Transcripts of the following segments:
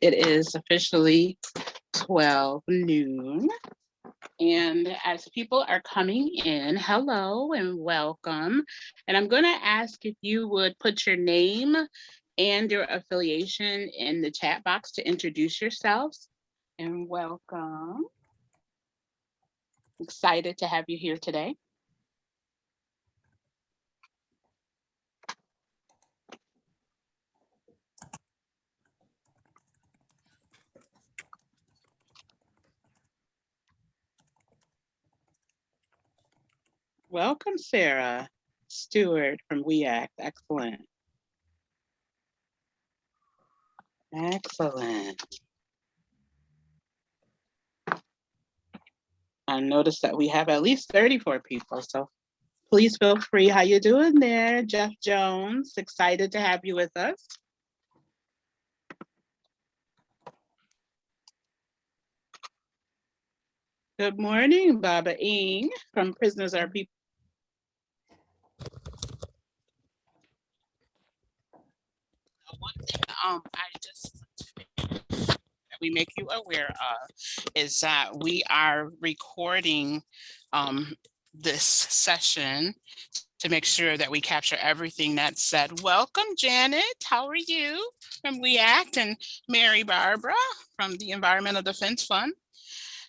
It is officially 12 noon. And as people are coming in, hello and welcome. And I'm going to ask if you would put your name and your affiliation in the chat box to introduce yourselves. And welcome. Excited to have you here today. Welcome, Sarah Stewart from We Act. Excellent. Excellent. I noticed that we have at least 34 people, so please feel free. How you doing there, Jeff Jones? Excited to have you with us. Good morning, Baba Ing from Prisoners Are People. One thing I just that we make you aware of is that we are recording this session to make sure that we capture everything that's said. Welcome, Janet. How are you? From We Act, and Mary Barbara from the Environmental Defense Fund.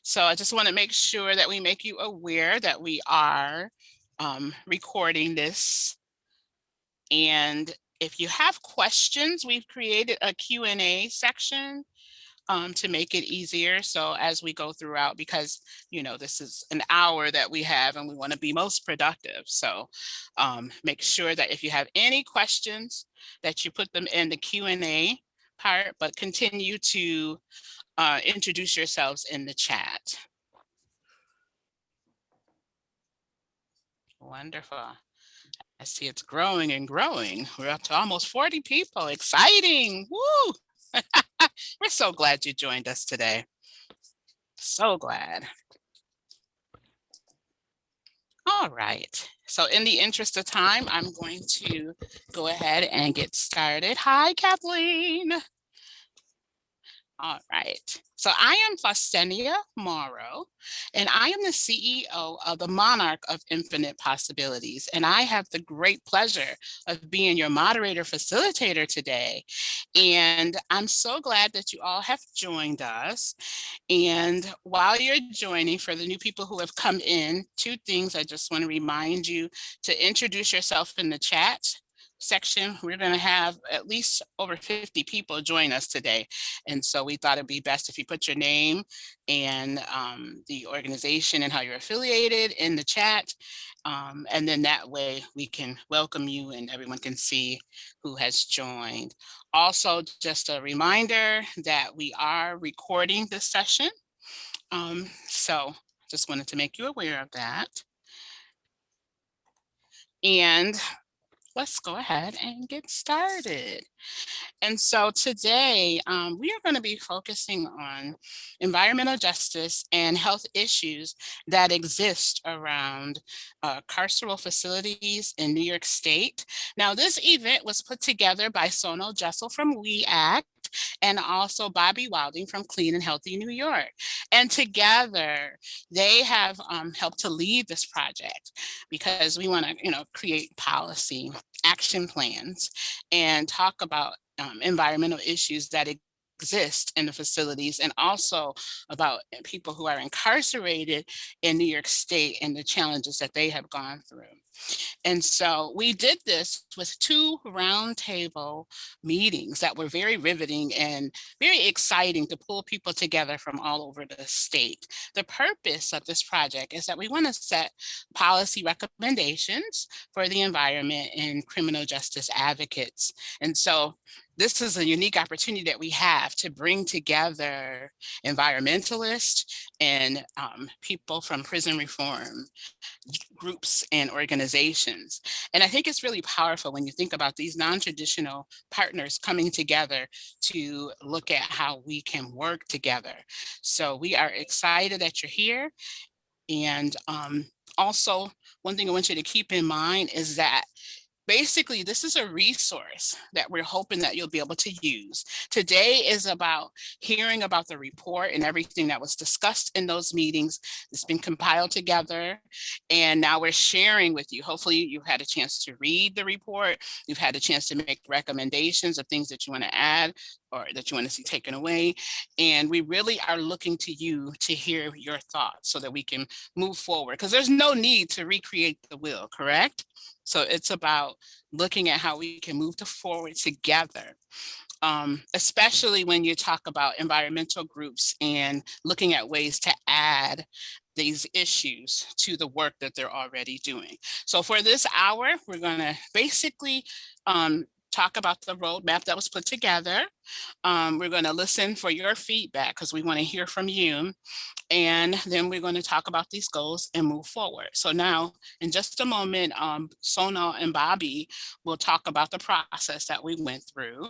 So I just want to make sure that we make you aware that we are recording this. And if you have questions, we've created a Q&A section to make it easier. So as we go throughout, because, you know, this is an hour that we have and we want to be most productive. So make sure that if you have any questions that you put them in the Q&A part, but continue to introduce yourselves in the chat. Wonderful. I see it's growing and growing. We're up to almost 40 people. Exciting. Woo! We're so glad you joined us today. So glad. All right. So in the interest of time, I'm going to go ahead and get started. Hi, Kathleen. All right. So I am Faustenia Morrow, and I am the CEO of the Monarch of Infinite Possibilities. And I have the great pleasure of being your moderator facilitator today. And I'm so glad that you all have joined us. And while you're joining, for the new people who have come in, two things I just want to remind you to introduce yourself in the chat section. We're going to have at least over 50 people join us today. And so we thought it'd be best if you put your name and the organization and how you're affiliated in the chat. And then that way we can welcome you and everyone can see who has joined. Also, just a reminder that we are recording this session. So just wanted to make you aware of that. And let's go ahead and get started. And so today we are going to be focusing on environmental justice and health issues that exist around carceral facilities in New York State. Now, this event was put together by Sonal Jessel from We Act and also Bobby Wilding from Clean and Healthy New York. And together they have helped to lead this project because we want to, create policy action plans and talk about environmental issues that exist in the facilities, and also about people who are incarcerated in New York State and the challenges that they have gone through. And so we did this with 2 roundtable meetings that were very riveting and very exciting to pull people together from all over the state. The purpose of this project is that we want to set policy recommendations for the environment and criminal justice advocates. And so this is a unique opportunity that we have to bring together environmentalists and people from prison reform groups and organizations. And I think it's really powerful when you think about these non-traditional partners coming together to look at how we can work together. So we are excited that you're here. And also, one thing I want you to keep in mind is that basically, this is a resource that we're hoping that you'll be able to use. Today is about hearing about the report and everything that was discussed in those meetings. It's been compiled together, and now we're sharing with you. Hopefully, you've had a chance to read the report. You've had a chance to make recommendations of things that you want to add or that you want to see taken away. And we really are looking to you to hear your thoughts so that we can move forward, because there's no need to recreate the wheel, correct? So it's about looking at how we can move forward together, especially when you talk about environmental groups and looking at ways to add these issues to the work that they're already doing. So for this hour, we're going to basically talk about the roadmap that was put together. We're going to listen for your feedback because we want to hear from you. And then we're going to talk about these goals and move forward. So now, in just a moment, Sonal and Bobby will talk about the process that we went through.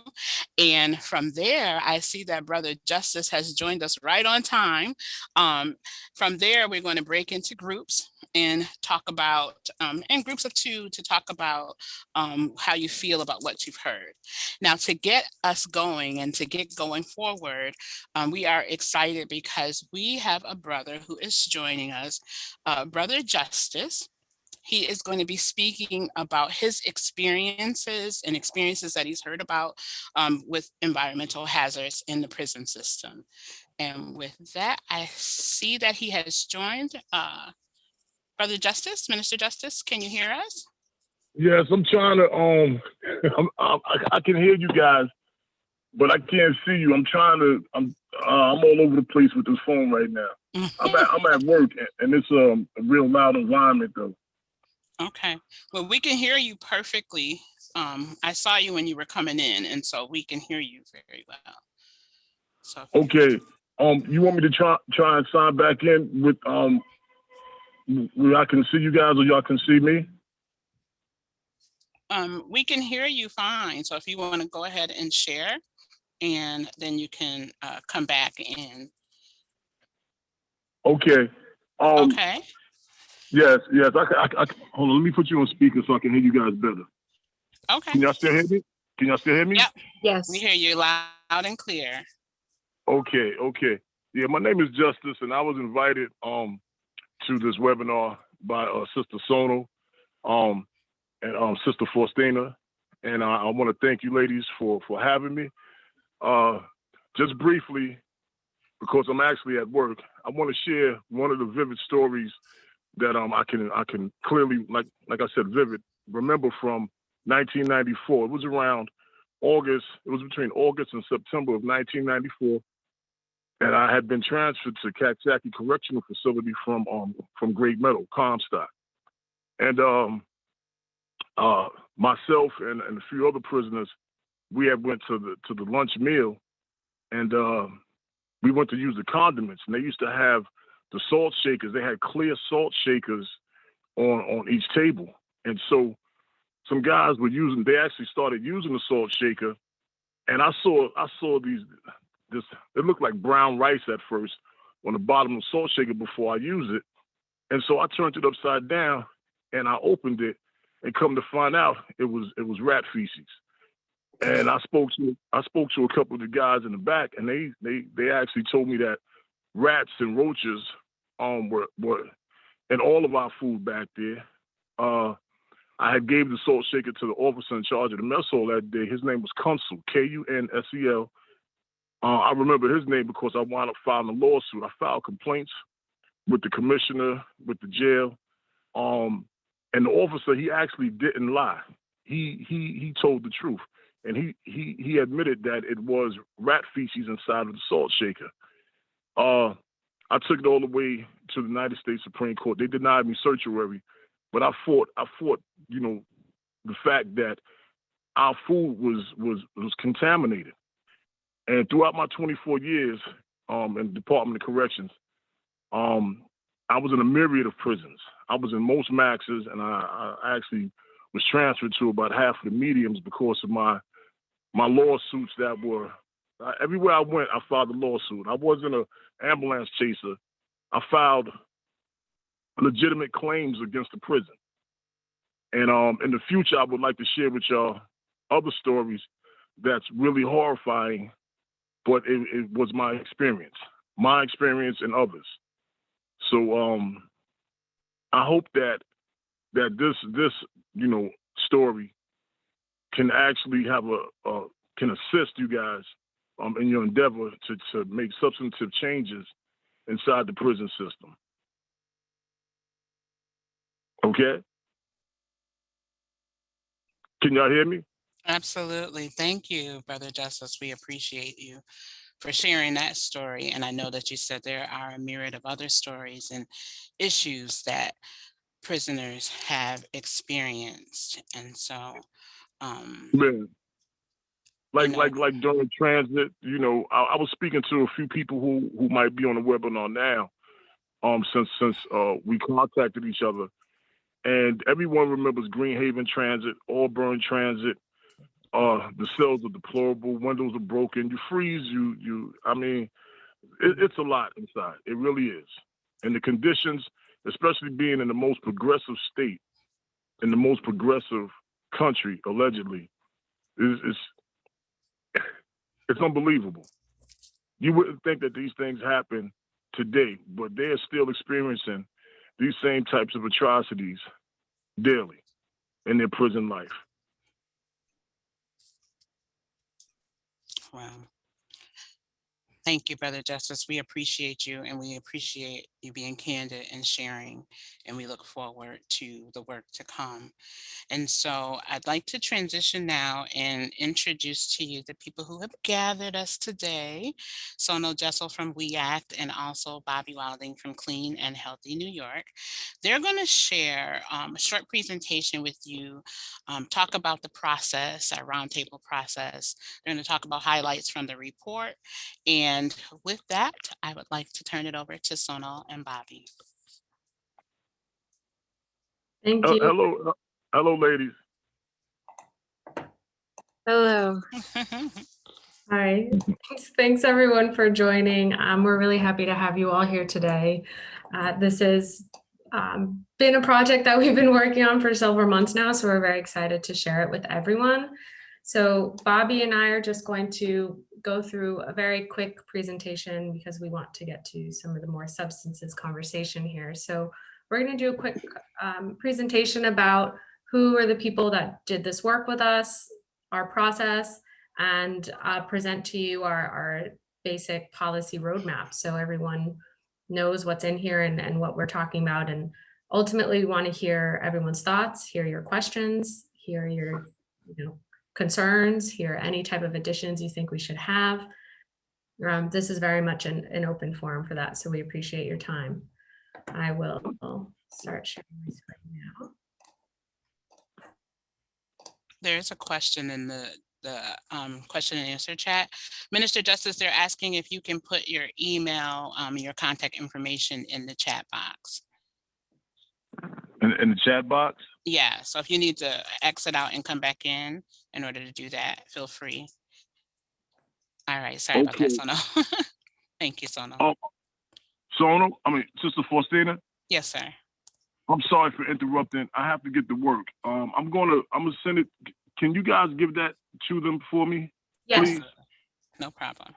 And from there, I see that Brother Justice has joined us right on time. From there, we're going to break into groups and talk about, in groups of two, to talk about how you feel about what you've heard. Now, to get us going and to get going forward, we are excited because we have a brother who is joining us, Brother Justice. He is going to be speaking about his experiences and experiences that he's heard about with environmental hazards in the prison system. And with that, I see that he has joined. Brother Justice, Minister Justice, can you hear us? Yes, I'm trying to. I can hear you guys, but I can't see you. I'm trying to. I'm all over the place with this phone right now. I'm at work, and it's a real loud environment, though. Okay. Well, we can hear you perfectly. I saw you when you were coming in, and so we can hear you very well. So okay. You want me to try and sign back in with where I can see you guys, or y'all can see me? We can hear you fine. So if you want to go ahead and share, and then you can come back in. Okay. Okay. Yes. I hold on. Let me put you on speaker so I can hear you guys better. Okay. Can y'all still hear me? Yep. Yes. We hear you loud and clear. Okay. Yeah, my name is Justice, and I was invited to this webinar by Sister Sonal and Sister Faustina, and I want to thank you ladies for having me. Just briefly, because I'm actually at work, I want to share one of the vivid stories that I can clearly, like I said, vivid, remember from 1994. It was around August. It was between August and September of 1994, and I had been transferred to Katsaki Correctional Facility from Great Meadow, Comstock, and myself and a few other prisoners, we had went to the lunch meal, and we went to use the condiments, and they used to have the salt shakers. They had clear salt shakers on each table, and so some guys were using. They actually started using the salt shaker, and I saw this. It looked like brown rice at first on the bottom of the salt shaker before I used it, and so I turned it upside down and I opened it, and come to find out it was rat feces. And I spoke to a couple of the guys in the back, and they actually told me that rats and roaches were in all of our food back there. I had gave the salt shaker to the officer in charge of the mess hall that day. His name was Kunsel, Kunsel. I remember his name because I wound up filing a lawsuit. I filed complaints with the commissioner, with the jail, and the officer, he actually didn't lie. He told the truth, and he admitted that it was rat feces inside of the salt shaker. I took it all the way to the United States Supreme Court. They denied me certiorari, but I fought, the fact that our food was contaminated. And throughout my 24 years in the Department of Corrections, I was in a myriad of prisons. I was in most maxes, and I actually was transferred to about half of the mediums because of my lawsuits that were everywhere I went. I filed a lawsuit. I wasn't an ambulance chaser. I filed legitimate claims against the prison, And in the future, I would like to share with y'all other stories that's really horrifying, but it was my experience and others. So I hope that this story can actually have can assist you guys in your endeavor to make substantive changes inside the prison system. Okay? Can y'all hear me? Absolutely. Thank you, Brother Justice. We appreciate you for sharing that story. And I know that you said there are a myriad of other stories and issues that prisoners have experienced. And so, Man, you know, like during transit, I was speaking to a few people who might be on the webinar now, since we contacted each other, and everyone remembers Greenhaven Transit, Auburn Transit. The cells are deplorable, windows are broken. You freeze, it's a lot inside. It really is. And the conditions, especially being in the most progressive state, in the most progressive country, allegedly, it's unbelievable. You wouldn't think that these things happen today, but they're still experiencing these same types of atrocities daily in their prison life. wow. Thank you, Brother Justice. We appreciate you, and we appreciate you being candid and sharing, and we look forward to the work to come. And so I'd like to transition now and introduce to you the people who have gathered us today. Sonal Jessel from We Act and also Bobby Wilding from Clean and Healthy New York. They're going to share a short presentation with you, talk about the process, our roundtable process. They're going to talk about highlights from the report. And with that, I would like to turn it over to Sonal and Bobby. Thank you. Hello, ladies. Hello. Hi. Thanks everyone for joining. We're really happy to have you all here today. This has been a project that we've been working on for several months now, so we're very excited to share it with everyone. So Bobby and I are just going to go through a very quick presentation because we want to get to some of the more substances conversation here. So we're going to do a quick presentation about who are the people that did this work with us, our process, and present to you our basic policy roadmap so everyone knows what's in here and what we're talking about. And ultimately, we want to hear everyone's thoughts, hear your questions, hear your concerns, hear any type of additions you think we should have. This is very much an open forum for that, so we appreciate your time. I will start sharing my screen now. There's a question in the question and answer chat. Minister Justice, they're asking if you can put your email, your contact information in the chat box. In the chat box? Yeah, so if you need to exit out and come back in order to do that, feel free. All right, sorry about that, Sonal. Thank you, Sonal. Sister Faustina? Yes, sir. I'm sorry for interrupting. I have to get to work. I'm gonna send it. Can you guys give that to them for me? Yes. Please? No problem.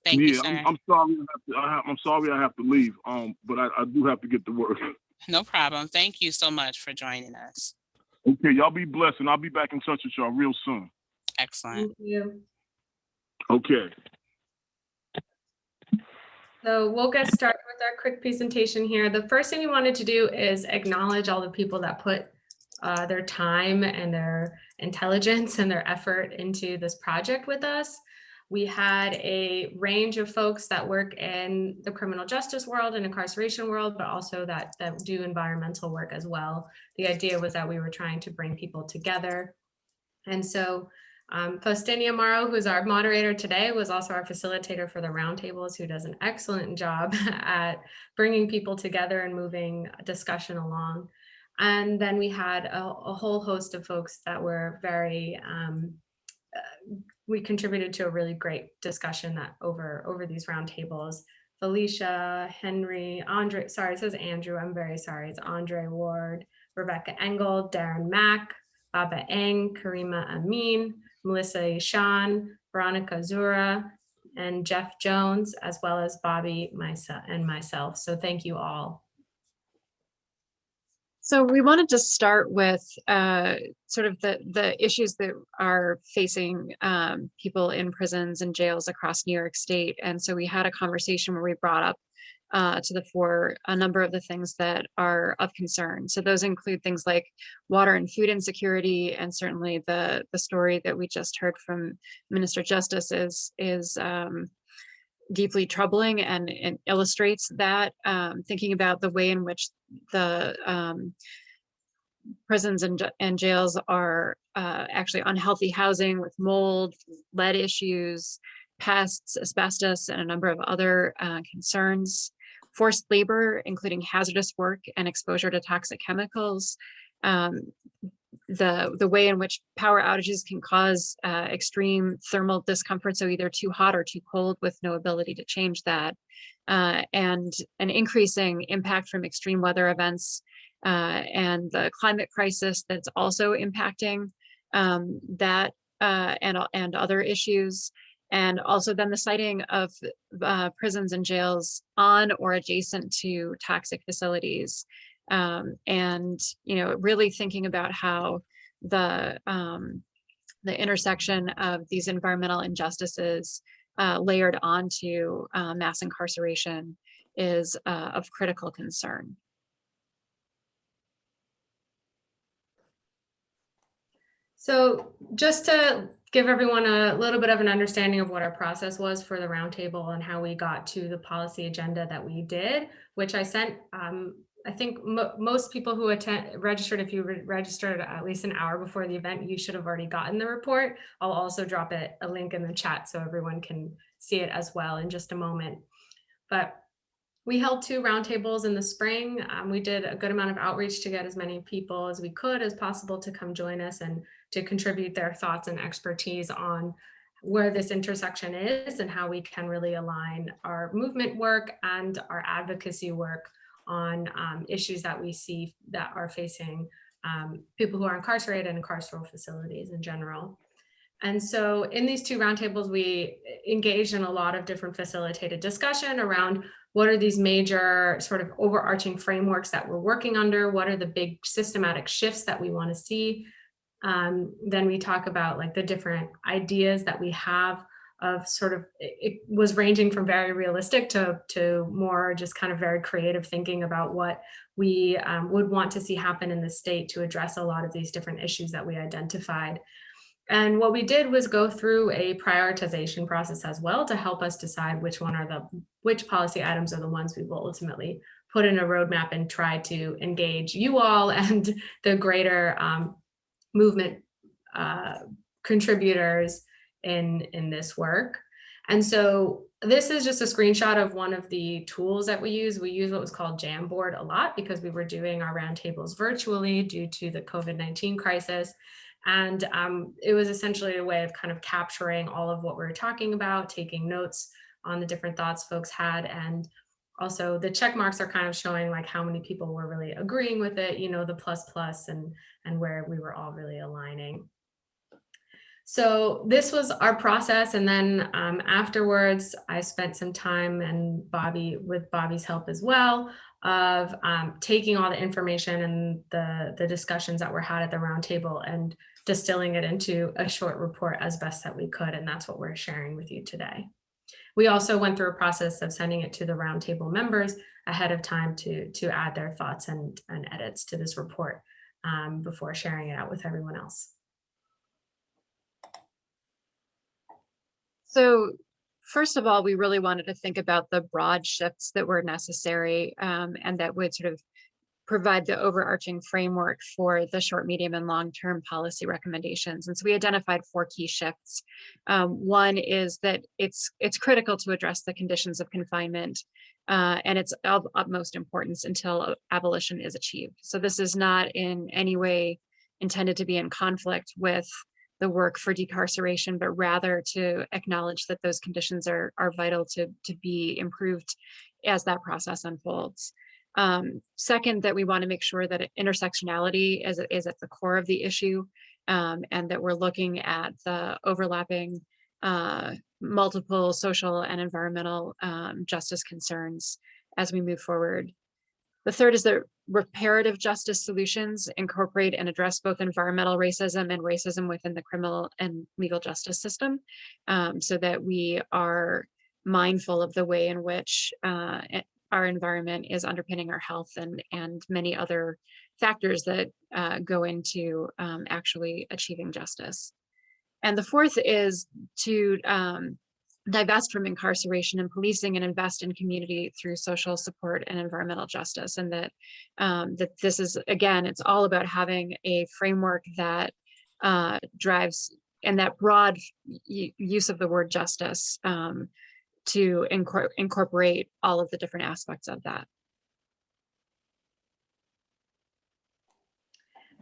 Thank you, sir. I'm sorry. I'm sorry I have to leave. But I do have to get to work. No problem. Thank you so much for joining us. Okay, y'all be blessed, and I'll be back in touch with y'all real soon. Excellent. Thank you. Okay. So we'll get started with our quick presentation here. The first thing we wanted to do is acknowledge all the people that put their time and their intelligence and their effort into this project with us. We had a range of folks that work in the criminal justice world and incarceration world, but also that do environmental work as well. The idea was that we were trying to bring people together. And so Faustinia Morrow, who's our moderator today, was also our facilitator for the roundtables, who does an excellent job at bringing people together and moving discussion along. And then we had a whole host of folks that were very, we contributed to a really great discussion that over these roundtables. Felicia, Henry, Andre, sorry, it says Andrew, I'm very sorry. It's Andre Ward, Rebecca Engel, Darren Mack, Baba Eng, Karima Amin, Melissa Ishan, Veronica Zura, and Jeff Jones, as well as Bobby, myself. So thank you all. So we wanted to start with sort of the issues that are facing people in prisons and jails across New York State. And so we had a conversation where we brought up to the fore a number of the things that are of concern. So those include things like water and food insecurity, and certainly the story that we just heard from Minister Justice is deeply troubling and illustrates that, thinking about the way in which the prisons and jails are actually unhealthy housing with mold, lead issues, pests, asbestos, and a number of other concerns. Forced labor, including hazardous work and exposure to toxic chemicals. The way in which power outages can cause extreme thermal discomfort, so either too hot or too cold with no ability to change that, and an increasing impact from extreme weather events, and the climate crisis that's also impacting that and other issues. And also then the siting of prisons and jails on or adjacent to toxic facilities. And, you know, really thinking about how the intersection of these environmental injustices layered onto mass incarceration is of critical concern. So just to give everyone a little bit of an understanding of what our process was for the roundtable and how we got to the policy agenda that we did, which I sent, I think most people who registered, if you registered at least an hour before the event, you should have already gotten the report. I'll also drop a link in the chat so everyone can see it as well in just a moment. But we held 2 roundtables in the spring. We did a good amount of outreach to get as many people as we could as possible to come join us and to contribute their thoughts and expertise on where this intersection is and how we can really align our movement work and our advocacy work on issues that we see that are facing people who are incarcerated in carceral facilities in general. And so in these 2 roundtables, we engaged in a lot of different facilitated discussion around what are these major sort of overarching frameworks that we're working under? What are the big systematic shifts that we want to see? Then we talk about like the different ideas that we have of sort of, it was ranging from very realistic to more just kind of very creative thinking about what we would want to see happen in the state to address a lot of these different issues that we identified. And what we did was go through a prioritization process as well to help us decide which policy items are the ones we will ultimately put in a roadmap and try to engage you all and the greater movement contributors in this work. And so this is just a screenshot of one of the tools that we use. We use what was called Jamboard a lot because we were doing our roundtables virtually due to the COVID-19 crisis. And it was essentially a way of kind of capturing all of what we were talking about, taking notes on the different thoughts folks had. And also the check marks are kind of showing like how many people were really agreeing with it, you know, the plus and where we were all really aligning. So this was our process. And then afterwards, I spent some time and with Bobby's help as well, of taking all the information and the discussions that were had at the roundtable and distilling it into a short report as best that we could. And that's what we're sharing with you today. We also went through a process of sending it to the roundtable members ahead of time to add their thoughts and edits to this report before sharing it out with everyone else. So first of all, we really wanted to think about the broad shifts that were necessary and that would sort of provide the overarching framework for the short, medium, and long-term policy recommendations. And so we identified 4 key shifts. One is that it's critical to address the conditions of confinement, and it's of utmost importance until abolition is achieved. So this is not in any way intended to be in conflict with the work for decarceration, but rather to acknowledge that those conditions are vital to be improved as that process unfolds. Second, that we want to make sure that intersectionality is at the core of the issue, and that we're looking at the overlapping multiple social and environmental justice concerns as we move forward. The third is that reparative justice solutions incorporate and address both environmental racism and racism within the criminal and legal justice system, so that we are mindful of the way in which our environment is underpinning our health and many other factors that go into actually achieving justice. And the fourth is to divest from incarceration and policing and invest in community through social support and environmental justice. And that that this is, again, it's all about having a framework that drives, and that broad use of the word justice to incorporate all of the different aspects of that.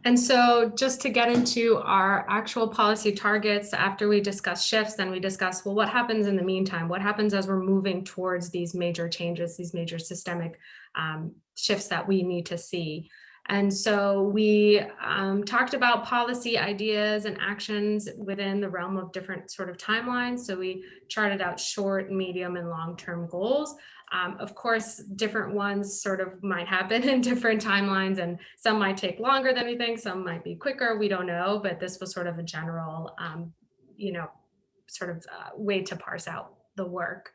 And so just to get into our actual policy targets, after we discuss shifts, then we discuss, well, what happens in the meantime? What happens as we're moving towards these major changes, these major systemic shifts that we need to see? And so we talked about policy ideas and actions within the realm of different sort of timelines. So we charted out short, medium, and long-term goals. Of course, different ones sort of might happen in different timelines, and some might take longer than we think, some might be quicker, we don't know, but this was sort of a general, way to parse out the work.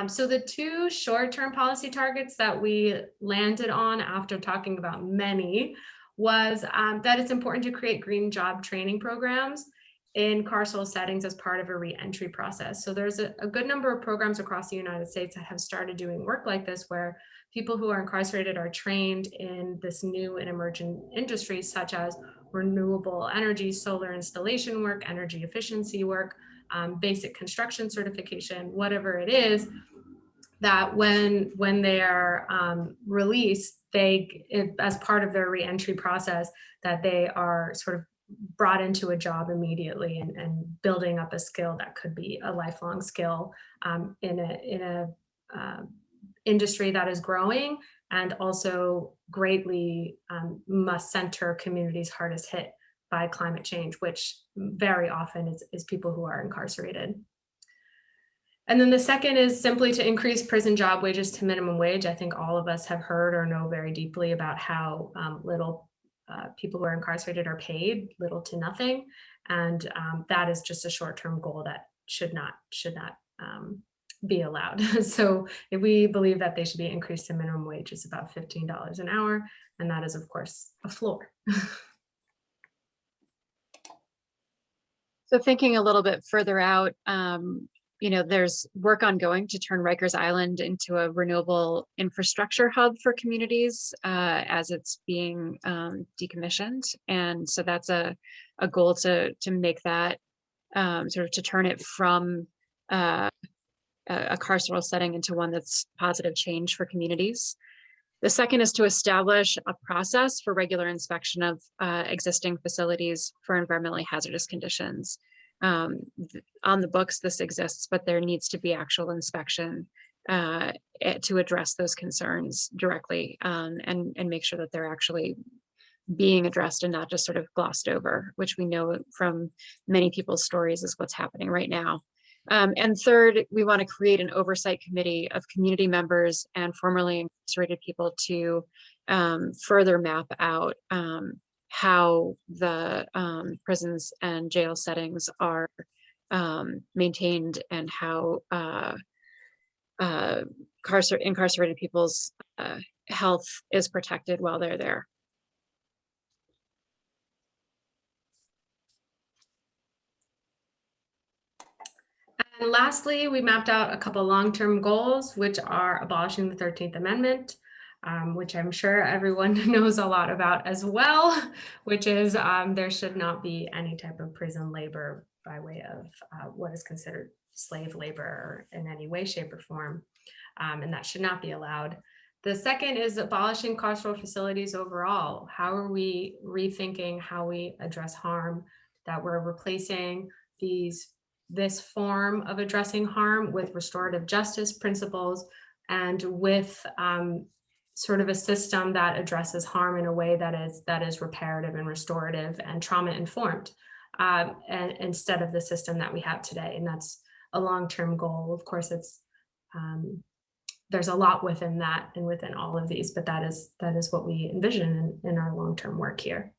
So the two short-term policy targets that we landed on after talking about many was that it's important to create green job training programs in carceral settings as part of a reentry process. So there's a good number of programs across the United States that have started doing work like this, where people who are incarcerated are trained in this new and emerging industries, such as renewable energy, solar installation work, energy efficiency work, basic construction certification, whatever it is, that when they are released, as part of their reentry process, that they are sort of brought into a job immediately and building up a skill that could be a lifelong skill in a industry that is growing, and also greatly must center communities hardest hit by climate change, which very often is people who are incarcerated. And then the second is simply to increase prison job wages to minimum wage. I think all of us have heard or know very deeply about how little people who are incarcerated are paid, little to nothing. And that is just a short-term goal that should not be allowed. So if we believe that they should be increased to minimum wage, is about $15 an hour. And that is, of course, a floor. So thinking a little bit further out, there's work ongoing to turn Rikers Island into a renewable infrastructure hub for communities as it's being decommissioned. And so that's a goal to make that to turn it from a carceral setting into one that's positive change for communities. The second is to establish a process for regular inspection of existing facilities for environmentally hazardous conditions. On the books, this exists, but there needs to be actual inspection to address those concerns directly and make sure that they're actually being addressed and not just sort of glossed over, which we know from many people's stories is what's happening right now. And third, we want to create an oversight committee of community members and formerly incarcerated people to further map out how the prisons and jail settings are maintained, and how incarcerated people's health is protected while they're there. And lastly, we mapped out a couple long-term goals, which are abolishing the 13th Amendment, which I'm sure everyone knows a lot about as well, which is there should not be any type of prison labor by way of what is considered slave labor in any way, shape, or form, and that should not be allowed. The second is abolishing carceral facilities overall. How are we rethinking how we address harm, that we're replacing this form of addressing harm with restorative justice principles, and with sort of a system that addresses harm in a way that is reparative and restorative and trauma informed, and instead of the system that we have today. And that's a long-term goal. Of course, it's there's a lot within that and within all of these, but that is what we envision in our long-term work here.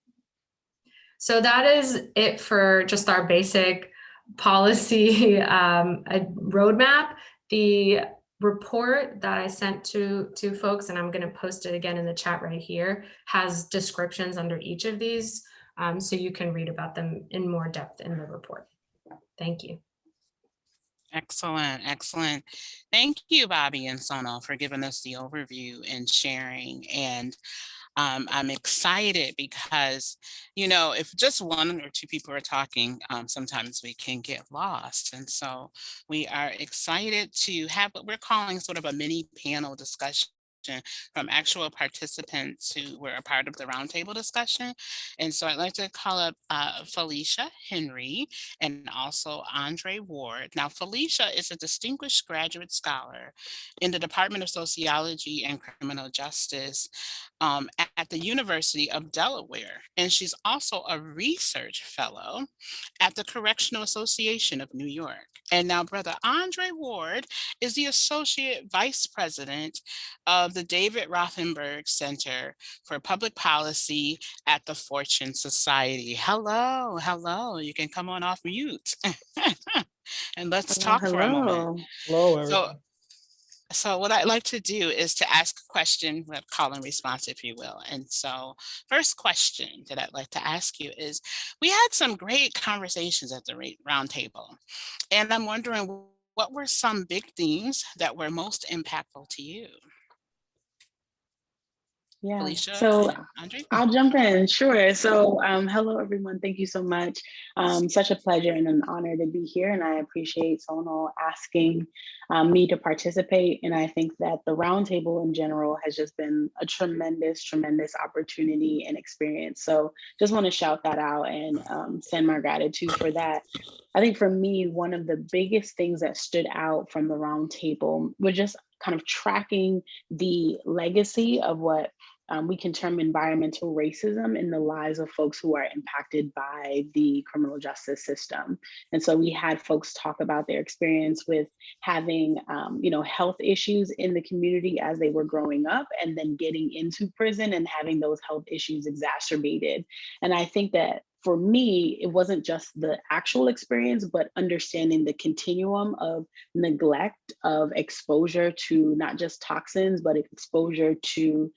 So that is it for just our basic policy roadmap. The report that I sent to folks, and I'm going to post it again in the chat right here, has descriptions under each of these, so you can read about them in more depth in the report. Thank you. Excellent, excellent. Thank you, Bobby and Sonal, for giving us the overview and sharing. And I'm excited because, you know, if just one or two people are talking, sometimes we can get lost. And so we are excited to have what we're calling sort of a mini panel discussion from actual participants who were a part of the roundtable discussion. And so I'd like to call up Felicia Henry and also Andre Ward. Now, Felicia is a distinguished graduate scholar in the Department of Sociology and Criminal Justice at the University of Delaware. And she's also a research fellow at the Correctional Association of New York. And now Brother Andre Ward is the Associate Vice President of the David Rothenberg Center for Public Policy at the Fortune Society. Hello, hello. You can come on off mute. And let's talk for a moment. Hello, everyone. So what I'd like to do is to ask a question, call and response, if you will. And so first question that I'd like to ask you is, we had some great conversations at the roundtable, and I'm wondering, what were some big themes that were most impactful to you? Yeah, Felicia, so Andre? I'll jump in, sure. So hello, everyone. Thank you so much. Such a pleasure and an honor to be here. And I appreciate Sonal asking me to participate. And I think that the roundtable in general has just been a tremendous, tremendous opportunity and experience. So just want to shout that out and send my gratitude for that. I think for me, one of the biggest things that stood out from the roundtable was just kind of tracking the legacy of what we can term environmental racism in the lives of folks who are impacted by the criminal justice system. And so we had folks talk about their experience with having, health issues in the community as they were growing up, and then getting into prison and having those health issues exacerbated. And I think that for me, it wasn't just the actual experience, but understanding the continuum of neglect, of exposure to not just toxins, but exposure to,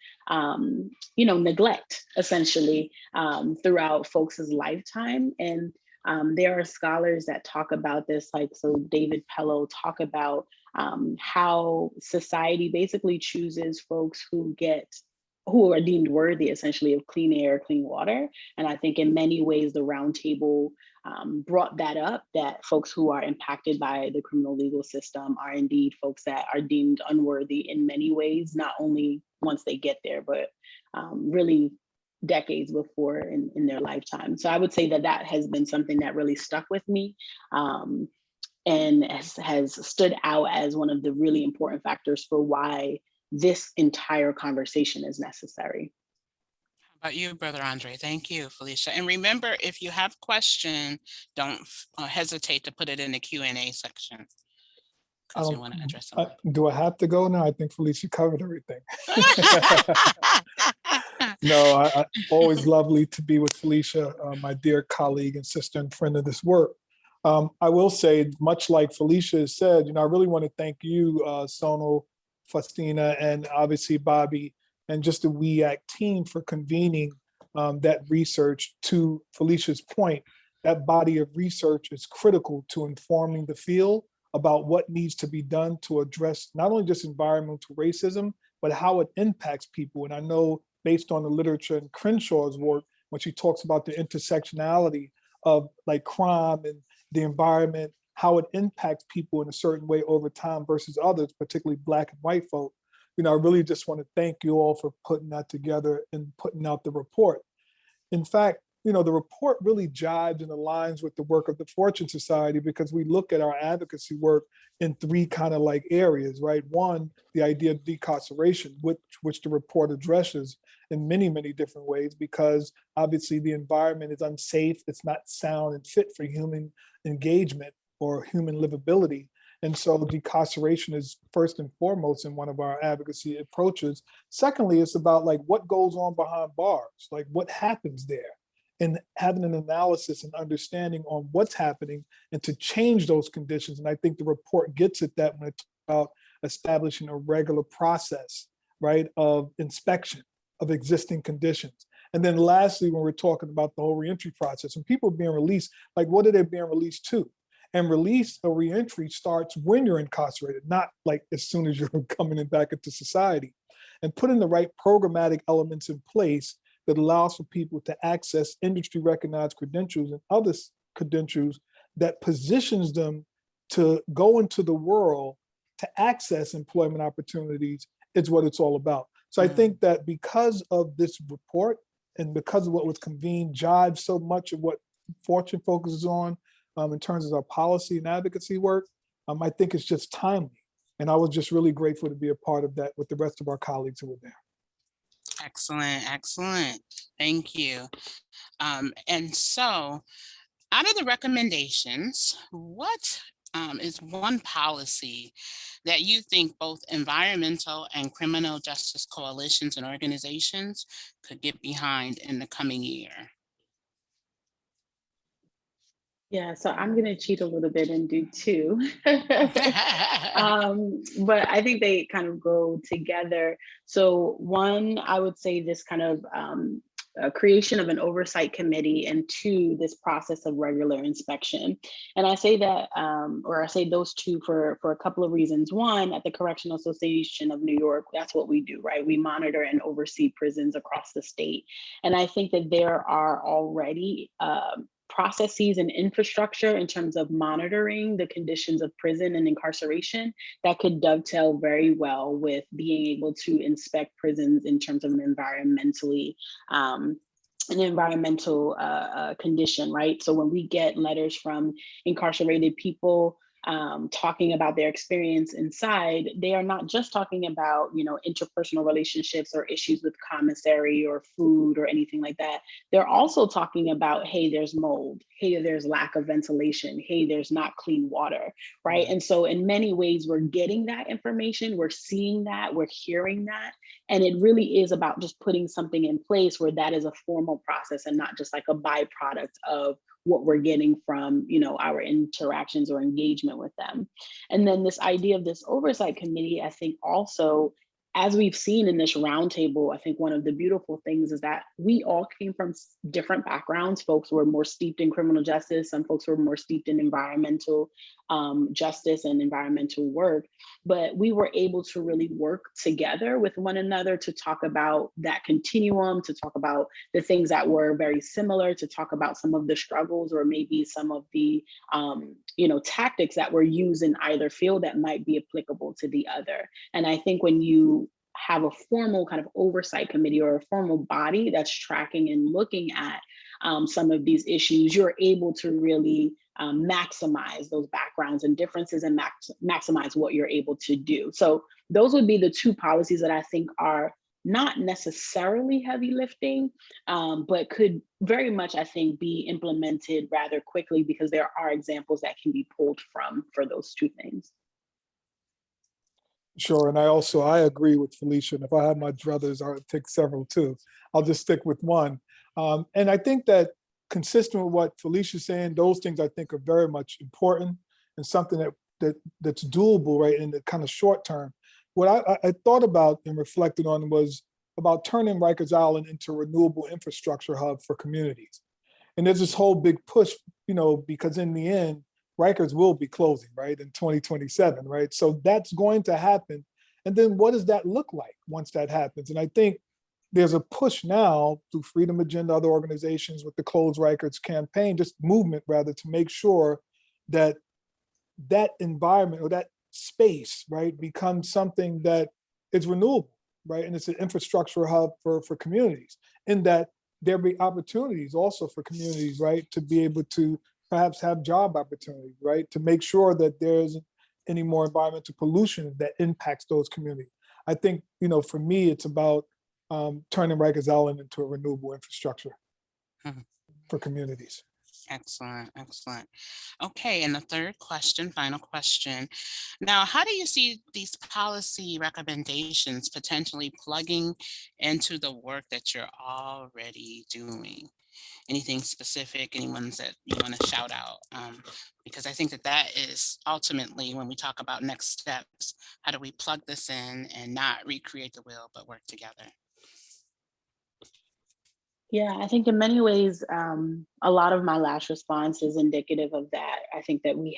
neglect, essentially, throughout folks' lifetime. And there are scholars that talk about this, like, so David Pello talk about how society basically chooses folks who are deemed worthy, essentially, of clean air, clean water. And I think in many ways, the roundtable brought that up, that folks who are impacted by the criminal legal system are indeed folks that are deemed unworthy in many ways, not only once they get there, but really decades before in their lifetime. So I would say that has been something that really stuck with me and has stood out as one of the really important factors for why this entire conversation is necessary. How about you, Brother Andre? Thank you, Felicia. And remember, if you have a question, don't hesitate to put it in the Q&A section, because you want to address them. Do I have to go now? I think Felicia covered everything. No, always lovely to be with Felicia, my dear colleague and sister and friend of this work. I will say, much like Felicia has said, I really want to thank you, Sonal, Faustina, and obviously Bobby, and just the WEAC team for convening that research. To Felicia's point, that body of research is critical to informing the field about what needs to be done to address not only just environmental racism, but how it impacts people. And I know, based on the literature in Crenshaw's work, when she talks about the intersectionality of like crime and the environment, how it impacts people in a certain way over time versus others, particularly Black and white folk. I really just want to thank you all for putting that together and putting out the report. In fact, the report really jives and aligns with the work of the Fortune Society, because we look at our advocacy work in three kind of like areas, right? One, the idea of decarceration, which the report addresses in many, many different ways, because obviously the environment is unsafe, it's not sound and fit for human engagement or human livability. And so decarceration is first and foremost in one of our advocacy approaches. Secondly, it's about like what goes on behind bars, like what happens there, and having an analysis and understanding on what's happening and to change those conditions. And I think the report gets at that when it's about establishing a regular process, right, of inspection of existing conditions. And then lastly, when we're talking about the whole reentry process and people being released, like what are they being released to? And release or reentry starts when you're incarcerated, not like as soon as you're coming back into society. And putting the right programmatic elements in place that allows for people to access industry recognized credentials and other credentials that positions them to go into the world to access employment opportunities is what it's all about. So I think that because of this report and because of what was convened jives so much of what Fortune focuses on in terms of our policy and advocacy work, I think it's just timely. And I was just really grateful to be a part of that with the rest of our colleagues who were there. Excellent, excellent. Thank you. And so out of the recommendations, what is one policy that you think both environmental and criminal justice coalitions and organizations could get behind in the coming year? Yeah, so I'm going to cheat a little bit and do two. But I think they kind of go together. So one, I would say this kind of creation of an oversight committee, and two, this process of regular inspection. And I say that, or I say those two for a couple of reasons. One, at the Correctional Association of New York, that's what we do, right? We monitor and oversee prisons across the state. And I think that there are already processes and infrastructure in terms of monitoring the conditions of prison and incarceration that could dovetail very well with being able to inspect prisons in terms of an environmental condition, right? So when we get letters from incarcerated people talking about their experience inside, they are not just talking about, interpersonal relationships or issues with commissary or food or anything like that. They're also talking about, hey, there's mold, hey, there's lack of ventilation, hey, there's not clean water, right? And so in many ways, we're getting that information, we're seeing that, we're hearing that. And it really is about just putting something in place where that is a formal process and not just like a byproduct of what we're getting from, our interactions or engagement with them. And then this idea of this oversight committee, I think also, as we've seen in this roundtable, I think one of the beautiful things is that we all came from different backgrounds. Folks were more steeped in criminal justice. Some folks were more steeped in environmental justice and environmental work. But we were able to really work together with one another to talk about that continuum, to talk about the things that were very similar, to talk about some of the struggles or maybe some of the tactics that were used in either field that might be applicable to the other. And I think when you have a formal kind of oversight committee or a formal body that's tracking and looking at some of these issues, you're able to really maximize those backgrounds and differences and maximize what you're able to do. So those would be the two policies that I think are not necessarily heavy lifting, but could very much, I think, be implemented rather quickly because there are examples that can be pulled from for those two things. Sure, and I agree with Felicia. And if I had my druthers, I would take several too. I'll just stick with one. And I think that consistent with what Felicia's saying, those things I think are very much important and something that's doable, right, in the kind of short term. What I thought about and reflected on was about turning Rikers Island into a renewable infrastructure hub for communities. And there's this whole big push, because in the end, Rikers will be closing, right, in 2027, right? So that's going to happen. And then what does that look like once that happens? And I think there's a push now through Freedom Agenda, other organizations with the Close Rikers campaign, just movement rather, to make sure that that environment or that space, right, becomes something that is renewable, right? And it's an infrastructure hub for communities, in that there'll be opportunities also for communities, right, to be able to perhaps have job opportunities, right, to make sure that there isn't any more environmental pollution that impacts those communities. I think, for me, it's about turning Rikers Island into a renewable infrastructure Mhm. for communities. Excellent, excellent. Okay, and the third question, final question. Now, how do you see these policy recommendations potentially plugging into the work that you're already doing? Anything specific, any ones that you want to shout out? Because I think that that is ultimately when we talk about next steps, how do we plug this in and not recreate the wheel, but work together? Yeah, I think in many ways, a lot of my last response is indicative of that. I think that we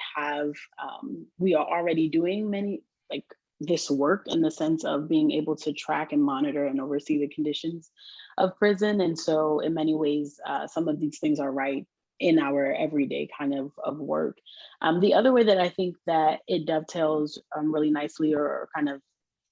are already doing many, like this work in the sense of being able to track and monitor and oversee the conditions of prison. And so in many ways, some of these things are right in our everyday kind of work. The other way that I think that it dovetails really nicely or kind of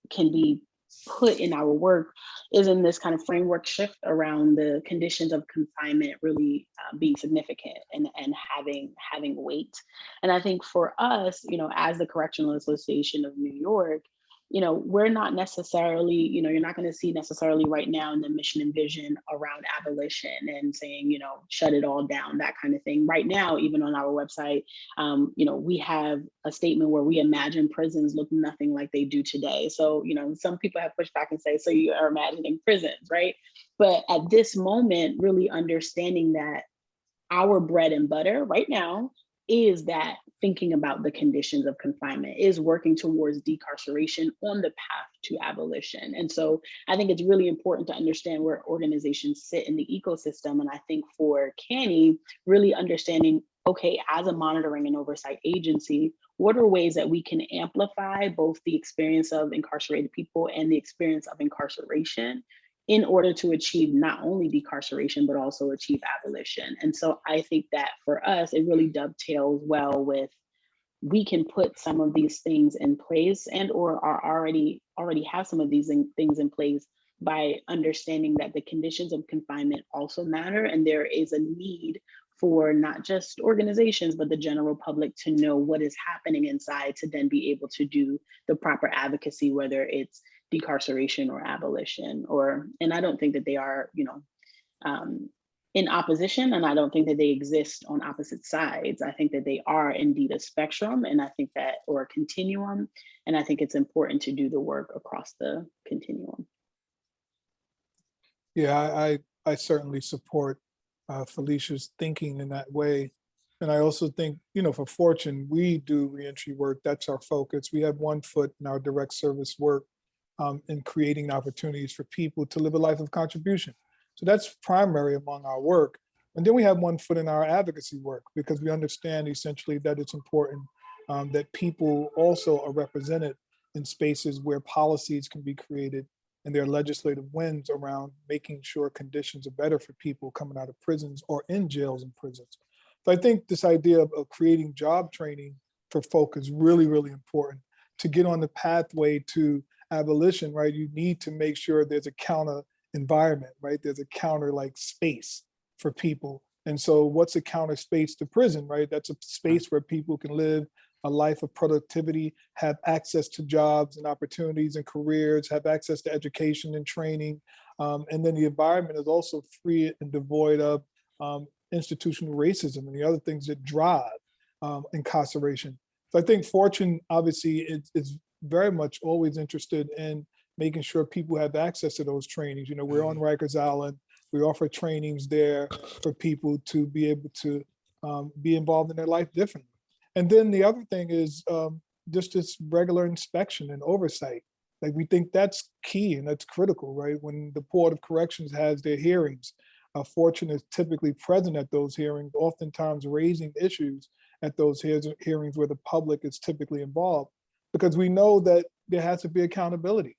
can be put in our work is in this kind of framework shift around the conditions of confinement really being significant and having weight. And I think for us, as the Correctional Association of New York, we're not necessarily, you're not going to see necessarily right now in the mission and vision around abolition and saying, shut it all down, that kind of thing. Right now, even on our website, we have a statement where we imagine prisons look nothing like they do today. So, some people have pushed back and say, so you are imagining prisons, right? But at this moment, really understanding that our bread and butter right now is that thinking about the conditions of confinement, is working towards decarceration on the path to abolition. And so I think it's really important to understand where organizations sit in the ecosystem. And I think for CANI, really understanding, okay, as a monitoring and oversight agency, what are ways that we can amplify both the experience of incarcerated people and the experience of incarceration in order to achieve not only decarceration, but also achieve abolition. And so I think that for us, it really dovetails well with, we can put some of these things in place and or are already have some of these things in place by understanding that the conditions of confinement also matter. And there is a need for not just organizations, but the general public to know what is happening inside to then be able to do the proper advocacy, whether it's decarceration or abolition, and I don't think that they are, in opposition, and I don't think that they exist on opposite sides. I think that they are indeed a spectrum, and I think that, or a continuum, and I think it's important to do the work across the continuum. Yeah, I certainly support Felicia's thinking in that way. And I also think, for Fortune, we do reentry work. That's our focus. We have one foot in our direct service work in creating opportunities for people to live a life of contribution. So that's primary among our work. And then we have one foot in our advocacy work because we understand essentially that it's important that people also are represented in spaces where policies can be created and there are legislative wins around making sure conditions are better for people coming out of prisons or in jails and prisons. So I think this idea of creating job training for folk is really, really important. To get on the pathway to abolition, right, you need to make sure there's a counter environment, right? There's a counter like space for people. And so what's a counter space to prison, right? That's a space where people can live a life of productivity, have access to jobs and opportunities and careers, have access to education and training. And then the environment is also free and devoid of institutional racism and the other things that drive incarceration. So I think Fortune obviously is very much always interested in making sure people have access to those trainings. We're on Rikers Island. We offer trainings there for people to be able to be involved in their life differently. And then the other thing is just this regular inspection and oversight. Like we think that's key and that's critical, right? When the Board of Corrections has their hearings, Fortune is typically present at those hearings, oftentimes raising issues at those hearings where the public is typically involved, because we know that there has to be accountability,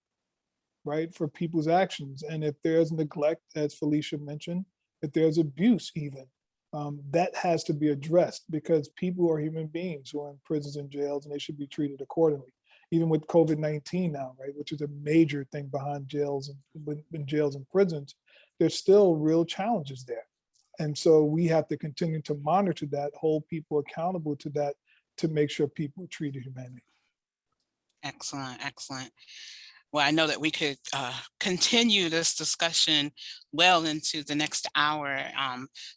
right, for people's actions. And if there's neglect, as Felicia mentioned, if there's abuse even, that has to be addressed because people are human beings who are in prisons and jails and they should be treated accordingly. Even with COVID-19 now, right, which is a major thing behind jails and prisons, there's still real challenges there. And so we have to continue to monitor that, hold people accountable to that, to make sure people are treated humanely. Excellent, excellent. Well, I know that we could continue this discussion well into the next hour,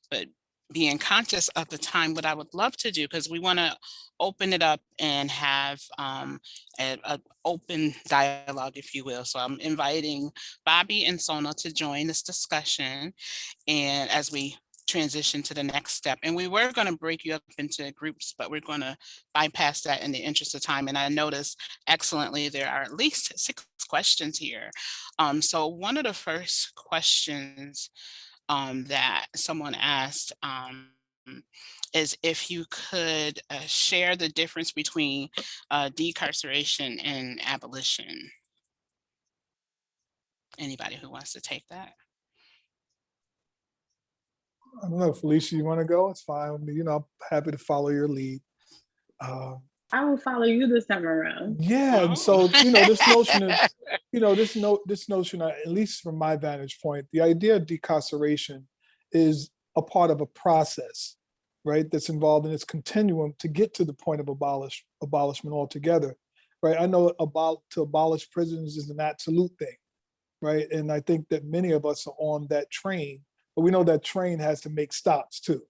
but being conscious of the time, what I would love to do, because we want to open it up and have an open dialogue, if you will. So I'm inviting Bobby and Sona to join this discussion, and as we transition to the next step. And we were going to break you up into groups, but we're going to bypass that in the interest of time. And I noticed excellently there are at least 6 questions here. So one of the first questions that someone asked is if you could share the difference between decarceration and abolition. Anybody who wants to take that? I don't know, Felicia, you want to go? It's fine with me. I'm happy to follow your lead. I will follow you this time around. Yeah, and so this notion of this notion, at least from my vantage point, the idea of decarceration is a part of a process, right? That's involved in its continuum to get to the point of abolishment altogether, right? I know to abolish prisons is an absolute thing, right? And I think that many of us are on that train, but we know that train has to make stops too,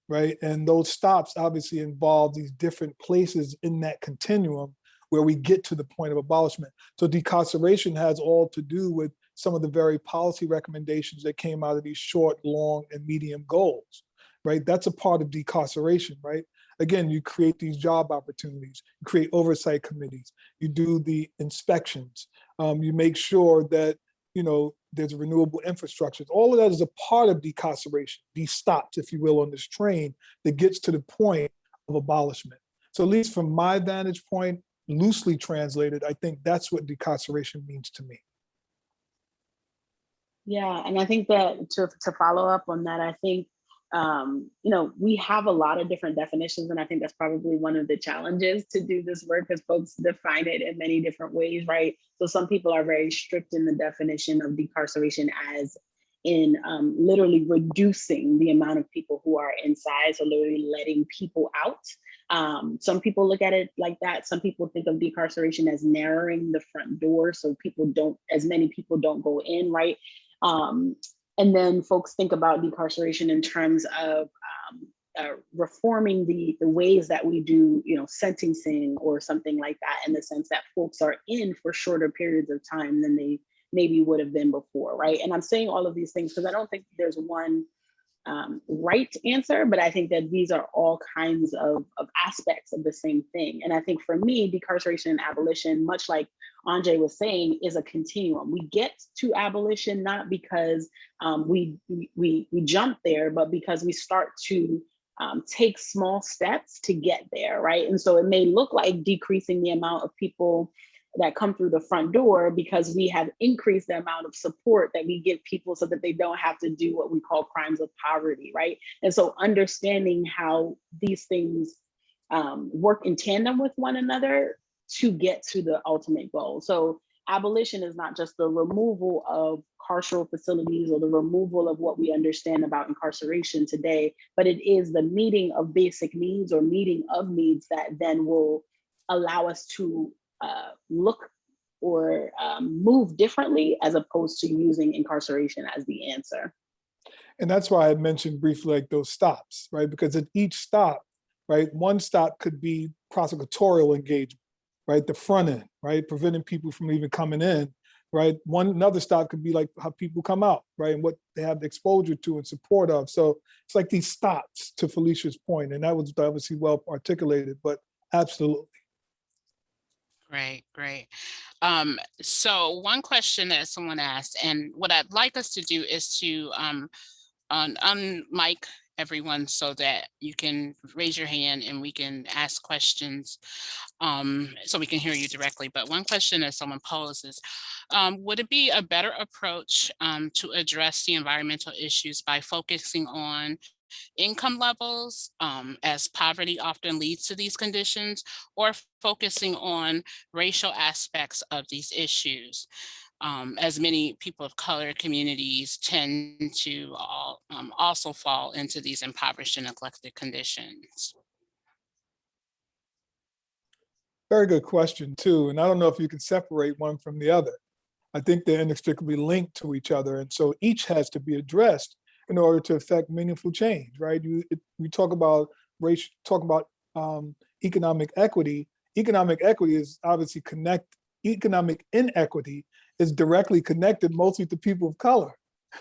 right? And those stops obviously involve these different places in that continuum where we get to the point of abolishment. So decarceration has all to do with some of the very policy recommendations that came out of these short, long, and medium goals, right? That's a part of decarceration, right? Again, you create these job opportunities, you create oversight committees, you do the inspections, you make sure that there's renewable infrastructure. All of that is a part of decarceration, these stops, if you will, on this train that gets to the point of abolishment. So at least from my vantage point, loosely translated, I think that's what decarceration means to me. Yeah, and I think that to follow up on that, I think we have a lot of different definitions, and I think that's probably one of the challenges to do this work, because folks define it in many different ways, right? So some people are very strict in the definition of decarceration as in literally reducing the amount of people who are inside, so literally letting people out. Some people look at it like that. Some people think of decarceration as narrowing the front door, so as many people don't go in, right? And then folks think about decarceration in terms of reforming the ways that we do, sentencing or something like that, in the sense that folks are in for shorter periods of time than they maybe would have been before, right? And I'm saying all of these things because I don't think there's one right answer, but I think that these are all kinds of aspects of the same thing. And I think for me, decarceration and abolition, much like Andre was saying, is a continuum. We get to abolition not because we jump there, but because we start to take small steps to get there, right? And so it may look like decreasing the amount of people that come through the front door because we have increased the amount of support that we give people so that they don't have to do what we call crimes of poverty, right? And so understanding how these things work in tandem with one another to get to the ultimate goal. So abolition is not just the removal of carceral facilities or the removal of what we understand about incarceration today, but it is the meeting of basic needs or meeting of needs that then will allow us to look or move differently, as opposed to using incarceration as the answer. And that's why I mentioned briefly like those stops, right? Because at each stop, right, one stop could be prosecutorial engagement, right? The front end, right? Preventing people from even coming in, right? Another stop could be like how people come out, right? And what they have exposure to and support of. So it's like these stops, to Felicia's point, and that was obviously well articulated, but absolutely. Great, great. So one question that someone asked, and what I'd like us to do is to unmic everyone so that you can raise your hand and we can ask questions so we can hear you directly. But one question that someone poses, would it be a better approach to address the environmental issues by focusing on income levels, as poverty often leads to these conditions, or focusing on racial aspects of these issues, as many people of color communities tend to also fall into these impoverished and neglected conditions. Very good question too. And I don't know if you can separate one from the other. I think they're inextricably linked to each other. And so each has to be addressed in order to affect meaningful change, right? We talk about race, talk about economic equity. Economic equity is obviously economic inequity is directly connected mostly to people of color,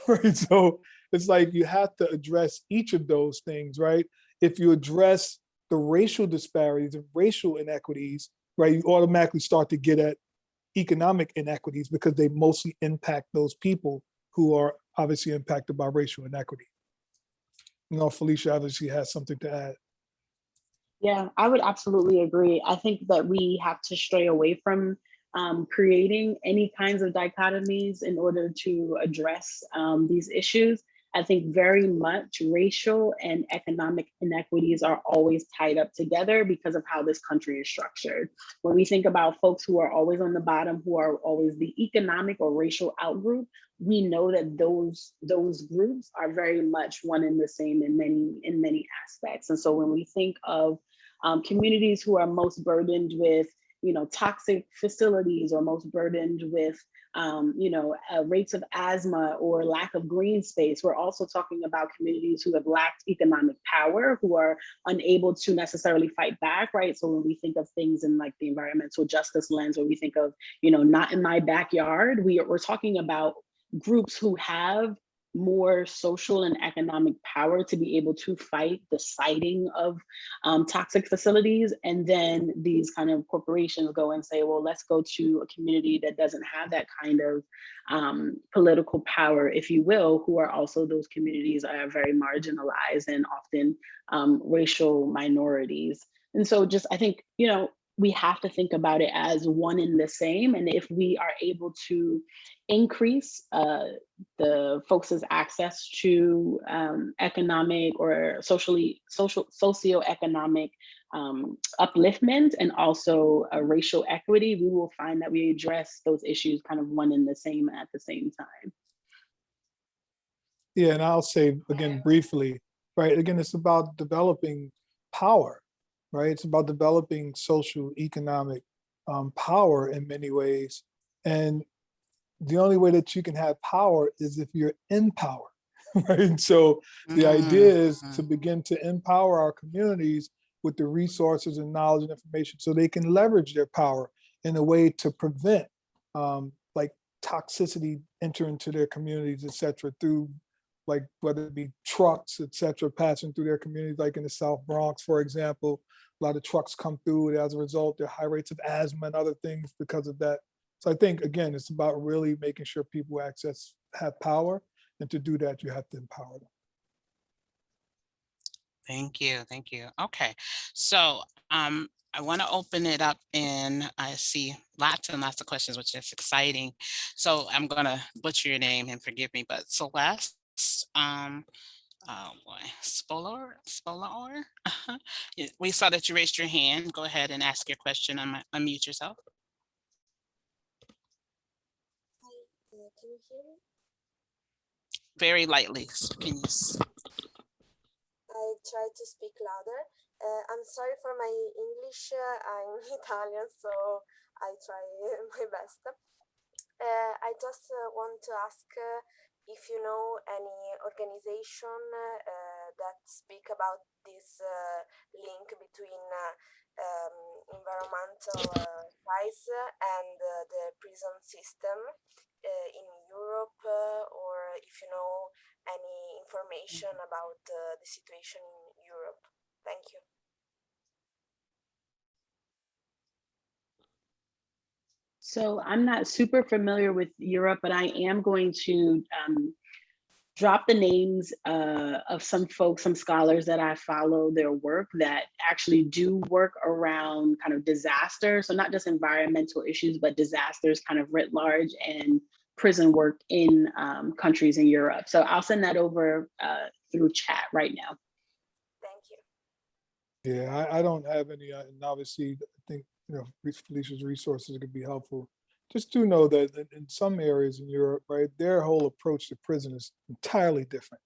right? So it's like you have to address each of those things, right? If you address the racial disparities and racial inequities, right, you automatically start to get at economic inequities because they mostly impact those people who are obviously impacted by racial inequity. You know, Felicia obviously has something to add. Yeah, I would absolutely agree. I think that we have to stray away from creating any kinds of dichotomies in order to address these issues. I think very much racial and economic inequities are always tied up together because of how this country is structured. When we think about folks who are always on the bottom, who are always the economic or racial outgroup, we know that those groups are very much one and the same in many aspects. And so when we think of communities who are most burdened with, toxic facilities, or most burdened with, rates of asthma or lack of green space, we're also talking about communities who have lacked economic power, who are unable to necessarily fight back, right? So when we think of things in like the environmental justice lens, or we think of, not in my backyard, we're talking about groups who have more social and economic power to be able to fight the siting of toxic facilities. And then these kind of corporations go and say, well, let's go to a community that doesn't have that kind of political power, if you will, who are also, those communities are very marginalized and often racial minorities. And so just, I think, we have to think about it as one and the same. And if we are able to increase the folks' access to economic or socioeconomic upliftment, and also racial equity, we will find that we address those issues kind of one and the same at the same time. Yeah, and I'll say again briefly, right? Again, it's about developing power, right? It's about developing social economic power in many ways. And the only way that you can have power is if you're in power, right? So the idea is to begin to empower our communities with the resources and knowledge and information so they can leverage their power in a way to prevent like toxicity enter into their communities, et cetera, through like whether it be trucks, et cetera, passing through their communities, like in the South Bronx, for example. A lot of trucks come through, and as a result, there are high rates of asthma and other things because of that. So I think, again, it's about really making sure people have power, and to do that, you have to empower them. Thank you. Okay, so I want to open it up, and I see lots and lots of questions, which is exciting. So I'm going to butcher your name, and forgive me, but Celeste, oh boy, Spolar. We saw that you raised your hand. Go ahead and ask your question. Unmute yourself. Can you hear me? Very lightly. Can you? I try to speak louder. I'm sorry for my English. I'm Italian, so I try my best. I just want to ask if you know any organization that speak about this link between environmental ties and the prison system in Europe, or if you know any information about the situation in Europe. Thank you. So I'm not super familiar with Europe, but I am going to drop the names of some folks, some scholars that I follow their work that actually do work around kind of disaster. So not just environmental issues, but disasters kind of writ large, and prison work in countries in Europe. So I'll send that over through chat right now. Thank you. Yeah, I don't have any, and obviously I think, Felicia's resources could be helpful. Just do know that in some areas in Europe, right, their whole approach to prison is entirely different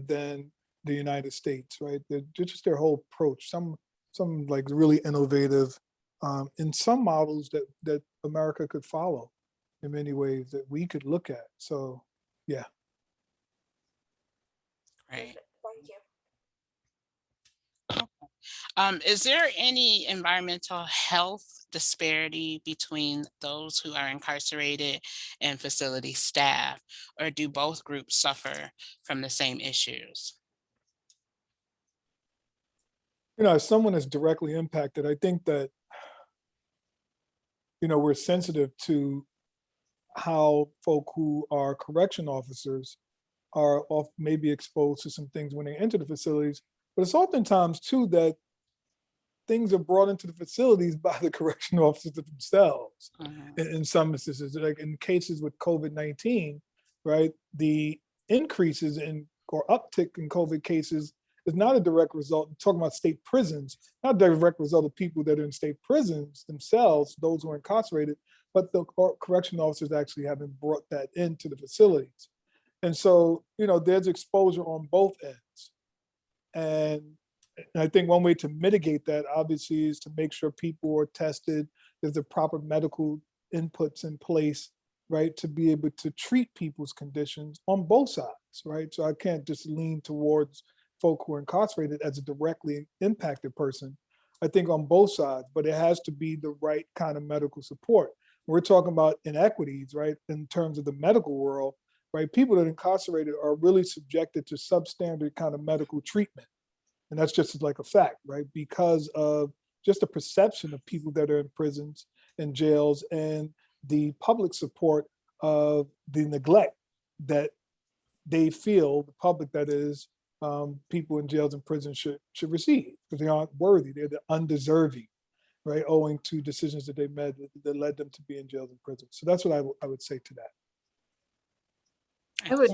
than the United States, right? Just their whole approach. Some like really innovative in some models that America could follow in many ways that we could look at. So, yeah. Right. Thank you. Is there any environmental health disparity between those who are incarcerated and facility staff, or do both groups suffer from the same issues? As someone that's directly impacted, I think that, we're sensitive to how folk who are correction officers are maybe exposed to some things when they enter the facilities, but it's oftentimes too that things are brought into the facilities by the correction officers themselves. In some instances, like in cases with COVID-19, right? The increases in or uptick in COVID cases is not a direct result, I'm talking about state prisons, not a direct result of people that are in state prisons themselves, those who are incarcerated, but the correction officers actually having brought that into the facilities. And so, there's exposure on both ends. And I think one way to mitigate that obviously is to make sure people are tested, there's the proper medical inputs in place, right, to be able to treat people's conditions on both sides, right? So I can't just lean towards folk who are incarcerated as a directly impacted person. I think on both sides, but it has to be the right kind of medical support. We're talking about inequities, right, in terms of the medical world, right? People that are incarcerated are really subjected to substandard kind of medical treatment. And that's just like a fact, right? Because of just the perception of people that are in prisons and jails and the public support of the neglect that they feel, the public that is, people in jails and prisons should receive, because they aren't worthy, they're the undeserving, right? Owing to decisions that they made that led them to be in jails and prisons. So that's what I would say to that. I would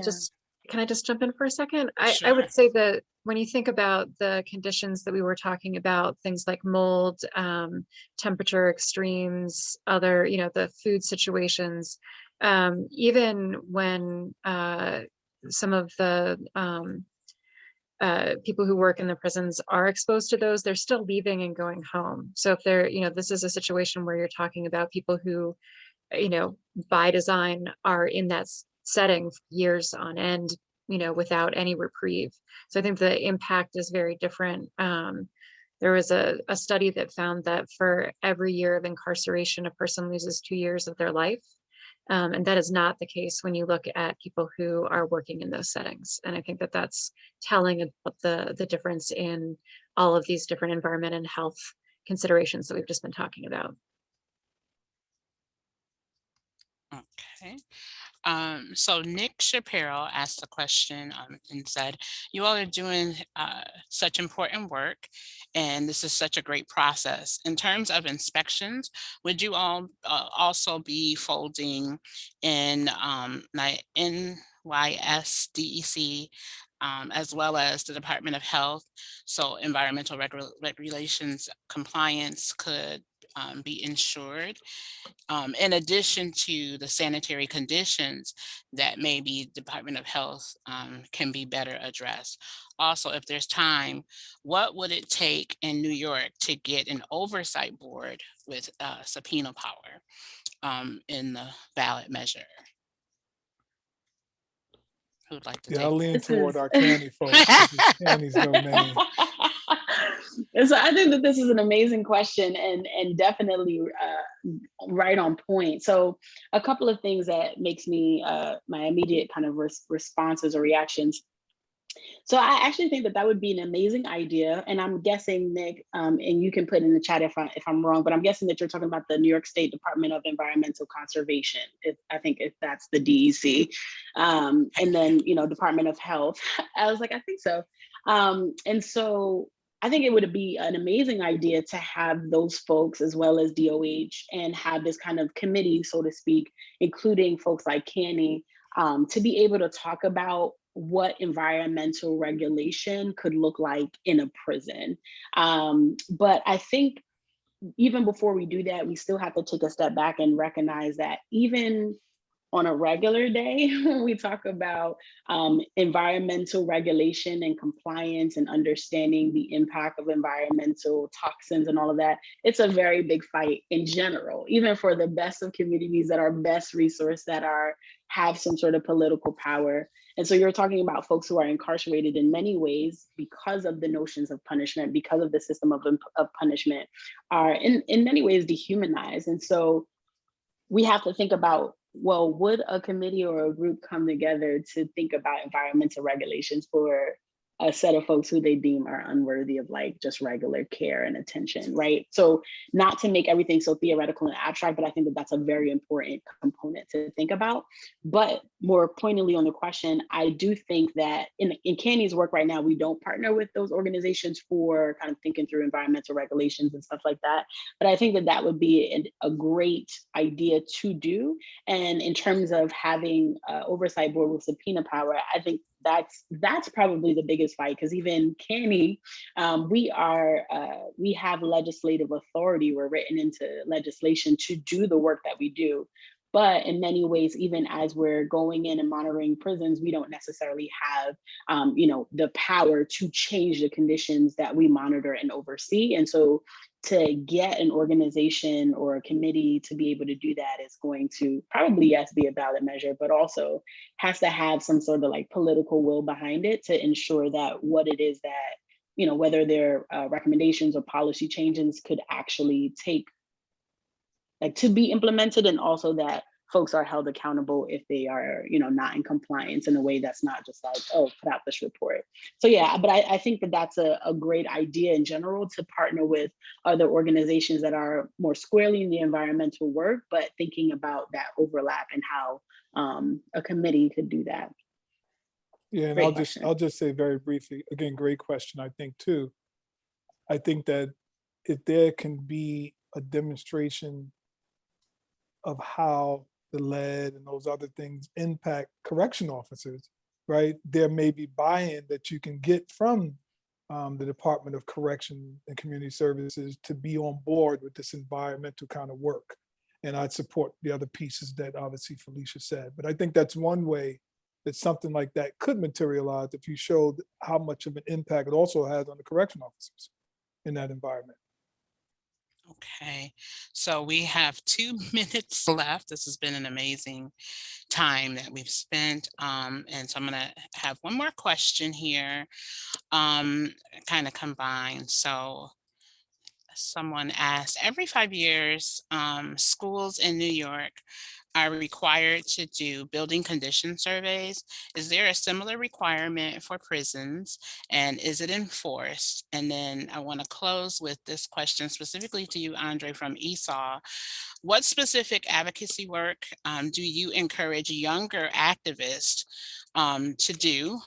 can I just jump in for a second? I Sure. would say that when you think about the conditions that we were talking about, things like mold, temperature extremes, other, the food situations, even when some of the people who work in the prisons are exposed to those, they're still leaving and going home. So if they're, this is a situation where you're talking about people who, by design are in that setting years on end, without any reprieve. So I think the impact is very different. There was a study that found that for every year of incarceration, a person loses 2 years of their life. And that is not the case when you look at people who are working in those settings. And I think that that's telling about the difference in all of these different environment and health considerations that we've just been talking about. Okay. So Nick Shapiro asked a question and said, you all are doing such important work, and this is such a great process. In terms of inspections, would you all also be folding in NYSDEC as well as the Department of Health, so environmental regulations compliance could be ensured? In addition to the sanitary conditions that maybe Department of Health can be better addressed. Also, if there's time, what would it take in New York to get an oversight board with subpoena power in the ballot measure? Who'd like to take I'll lean This toward is- our county folks. This is County's domain. And so I think that this is an amazing question and definitely right on point. So a couple of things that makes me my immediate kind of responses or reactions. So I actually think that would be an amazing idea. And I'm guessing, Nick, and you can put in the chat if I'm wrong, but I'm guessing that you're talking about the New York State Department of Environmental Conservation. I think that's the DEC. And then, Department of Health. I was like, I think so. And so I think it would be an amazing idea to have those folks as well as DOH and have this kind of committee, so to speak, including folks like Canny, to be able to talk about what environmental regulation could look like in a prison. But I think even before we do that, we still have to take a step back and recognize that even on a regular day, when we talk about environmental regulation and compliance and understanding the impact of environmental toxins and all of that, it's a very big fight in general, even for the best of communities that are best resourced, that have some sort of political power. And so you're talking about folks who are incarcerated in many ways because of the notions of punishment, because of the system of punishment, are in many ways dehumanized. And so we have to think about, well, would a committee or a group come together to think about environmental regulations for a set of folks who they deem are unworthy of like just regular care and attention, right? So not to make everything so theoretical and abstract, but I think that that's a very important component to think about. But more pointedly on the question, I do think that in Candy's work right now, we don't partner with those organizations for kind of thinking through environmental regulations and stuff like that. But I think that that would be a great idea to do. And in terms of having an oversight board with subpoena power, I think that's probably the biggest fight, because even Canny, we have legislative authority. We're written into legislation to do the work that we do. But in many ways, even as we're going in and monitoring prisons, we don't necessarily have, the power to change the conditions that we monitor and oversee. And so to get an organization or a committee to be able to do that is going to probably, yes, be a ballot measure, but also has to have some sort of like political will behind it to ensure that what it is that, whether their recommendations or policy changes could actually take, like, to be implemented, and also that folks are held accountable if they are, not in compliance in a way that's not just like, oh, put out this report. So yeah, but I think that that's a great idea in general, to partner with other organizations that are more squarely in the environmental work, but thinking about that overlap and how a committee could do that. Yeah, and I'll just say very briefly, again, great question. I think too, I think that if there can be a demonstration of how the lead and those other things impact correction officers, right? There may be buy-in that you can get from the Department of Correction and Community Services to be on board with this environmental kind of work. And I'd support the other pieces that obviously Felicia said. But I think that's one way that something like that could materialize, if you showed how much of an impact it also has on the correction officers in that environment. Okay, so we have 2 minutes left. This has been an amazing time that we've spent. And so I'm gonna have one more question here, kind of combined. So someone asked, every 5 years, schools in New York are required to do building condition surveys. Is there a similar requirement for prisons, and is it enforced? And then I want to close with this question specifically to you, Andre, from Esau. What specific advocacy work do you encourage younger activists to do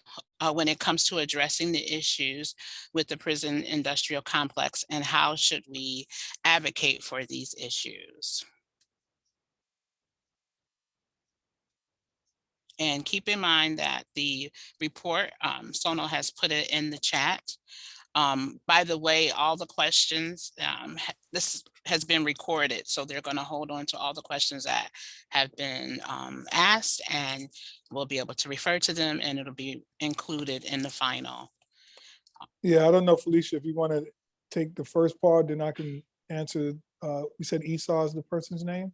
when it comes to addressing the issues with the prison industrial complex, and how should we advocate for these issues? And keep in mind that the report, Sono has put it in the chat. By the way, all the questions, this has been recorded, so they're going to hold on to all the questions that have been asked, and we'll be able to refer to them, and it'll be included in the final. Yeah, I don't know, Felicia, if you want to take the first part, then I can answer. We said Esau is the person's name?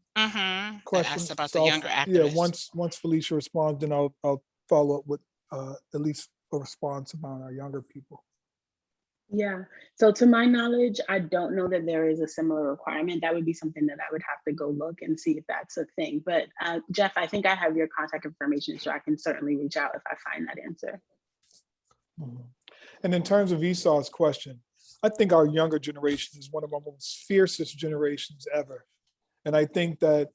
Question asked about the younger activists. Yeah, once Felicia responds, then I'll follow up with at least a response about our younger people. Yeah, so to my knowledge, I don't know that there is a similar requirement. That would be something that I would have to go look and see if that's a thing. But Jeff, I think I have your contact information, so I can certainly reach out if I find that answer. And in terms of Esau's question, I think our younger generation is one of our most fiercest generations ever. And I think that,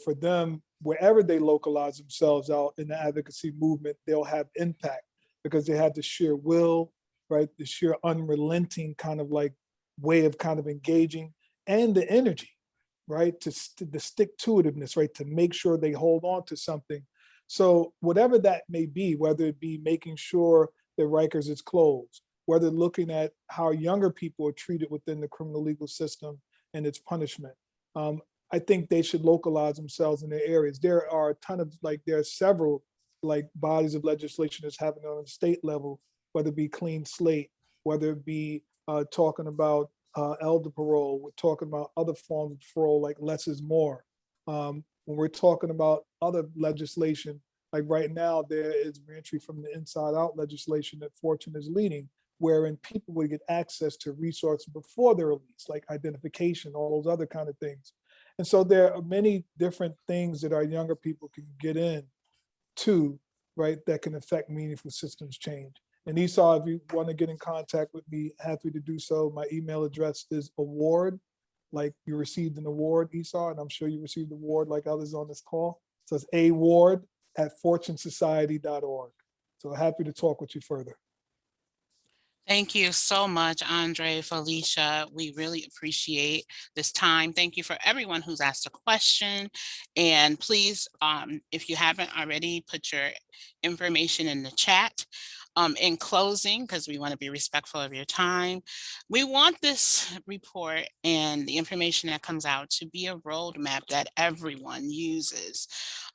for them, wherever they localize themselves out in the advocacy movement, they'll have impact because they have the sheer will, right? The sheer unrelenting kind of like way of kind of engaging, and the energy, right? The stick-to-itiveness, right? To make sure they hold on to something So whatever that may be, whether it be making sure that Rikers is closed, whether looking at how younger people are treated within the criminal legal system and its punishment, I think they should localize themselves in their areas. There are a ton of, like, there are several like bodies of legislation that's happening on a state level, whether it be clean slate, whether it be talking about elder parole, we're talking about other forms of parole like less is more. When we're talking about other legislation, like right now, there is reentry from the inside out legislation that Fortune is leading, wherein people would get access to resources before they're released, like identification, all those other kind of things. And so there are many different things that our younger people can get in to, right, that can affect meaningful systems change. And Esau, if you want to get in contact with me, happy to do so. My email address is award, like you received an award, Esau, and I'm sure you received an award like others on this call. So it's award@fortunesociety.org. So happy to talk with you further. Thank you so much, Andre, Felicia. We really appreciate this time. Thank you for everyone who's asked a question. And please, if you haven't already, put your information in the chat. In closing, because we want to be respectful of your time, we want this report and the information that comes out to be a roadmap that everyone uses,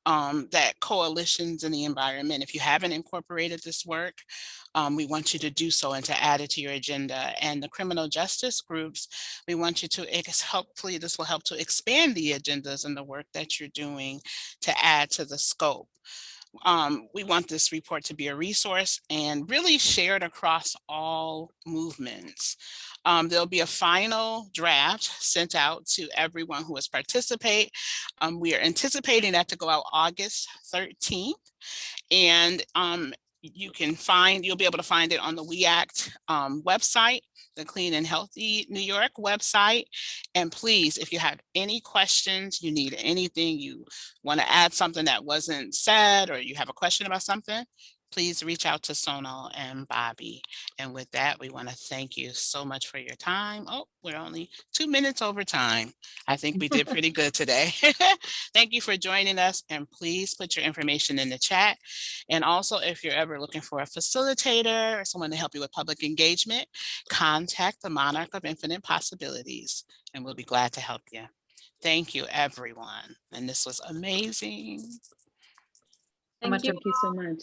that coalitions in the environment, if you haven't incorporated this work, we want you to do so and to add it to your agenda. And the criminal justice groups, we want you to, hopefully this will help to expand the agendas and the work that you're doing to add to the scope. We want this report to be a resource and really shared across all movements. There'll be a final draft sent out to everyone who has participated. We are anticipating that to go out August 13th. And you'll be able to find it on the We Act website, the Clean and Healthy New York website. And please, if you have any questions, you need anything, you want to add something that wasn't said, or you have a question about something, please reach out to Sonal and Bobby. And with that, we want to thank you so much for your time. Oh, we're only 2 minutes over time. I think we did pretty good today. Thank you for joining us, and please put your information in the chat. And also, if you're ever looking for a facilitator or someone to help you with public engagement, contact the Monarch of Infinite Possibilities, and we'll be glad to help you. Thank you, everyone. And this was amazing. Thank you. Thank you so much.